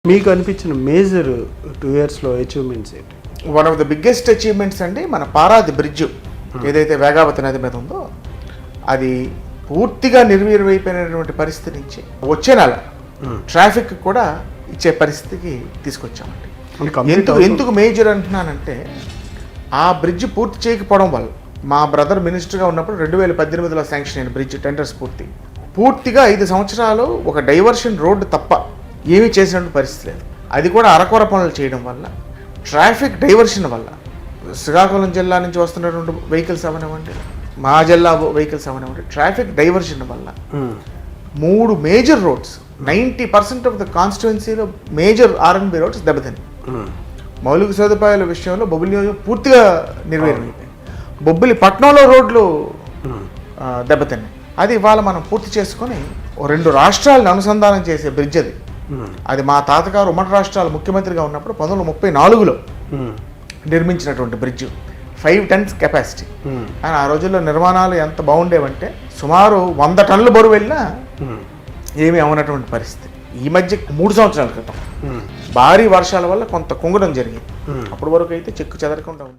మీకు అనిపించిన మేజర్ 2 ఇయర్స్లో అచీవ్మెంట్స్ ఏంటి? One of the biggest achievements అండి మన పారాది బ్రిడ్జ్ ఏదైతే వేగావతి నది మీద ఉందో అది పూర్తిగా నిర్వీర్యమైపోయినటువంటి పరిస్థితి నుంచి వచ్చే నెల ట్రాఫిక్ కూడా ఇచ్చే పరిస్థితికి తీసుకొచ్చామండి. ఎందుకు మేజర్ అంటున్నానంటే ఆ బ్రిడ్జ్ పూర్తి చేయకపోవడం వల్ల మా బ్రదర్ మినిస్టర్గా ఉన్నప్పుడు 2018లో శాంక్షన్ అయిన బ్రిడ్జ్ టెండర్స్ పూర్తిగా 5 సంవత్సరాలు ఒక డైవర్షన్ రోడ్డు తప్ప ఏమీ చేసినటువంటి పరిస్థితి లేదు. అది కూడా అరకొర పనులు చేయడం వల్ల ట్రాఫిక్ డైవర్షన్ వల్ల శ్రీకాకుళం జిల్లా నుంచి వస్తున్నటువంటి వెహికల్స్ అవనివ్వండి, మా జిల్లా వెహికల్స్ అవనివ్వండి, ట్రాఫిక్ డైవర్షన్ వల్ల 3 మేజర్ రోడ్స్ 90% ఆఫ్ ద కాన్స్టిట్యుయెన్సీలో మేజర్ ఆర్ఎన్బి రోడ్స్ దెబ్బతిన్నాయి. మౌలిక సదుపాయాల విషయంలో బొబ్బిలి నియోజకవర్గం పూర్తిగా నిర్వీర్యమైపోయింది. బొబ్బిలి పట్నంలో రోడ్లు దెబ్బతిన్నాయి. అది ఇవాళ మనం పూర్తి చేసుకొని 2 రాష్ట్రాలను అనుసంధానం చేసే బ్రిడ్జ్ అది. అది మా తాతగారు ఉమ్మడి రాష్ట్రాల ముఖ్యమంత్రిగా ఉన్నప్పుడు 1934లో నిర్మించినటువంటి బ్రిడ్జ్, 5 టన్స్ కెపాసిటీ. కానీ ఆ రోజుల్లో నిర్మాణాలు ఎంత బాగుండేవంటే సుమారు 100 టన్నుల బరువు వెళ్ళినా ఏమీ అవనటువంటి పరిస్థితి. ఈ మధ్య 3 సంవత్సరాల క్రితం భారీ వర్షాల వల్ల కొంత కుంగడం జరిగింది. అప్పటి వరకు అయితే చెక్కు చెదరకుండా ఉంది.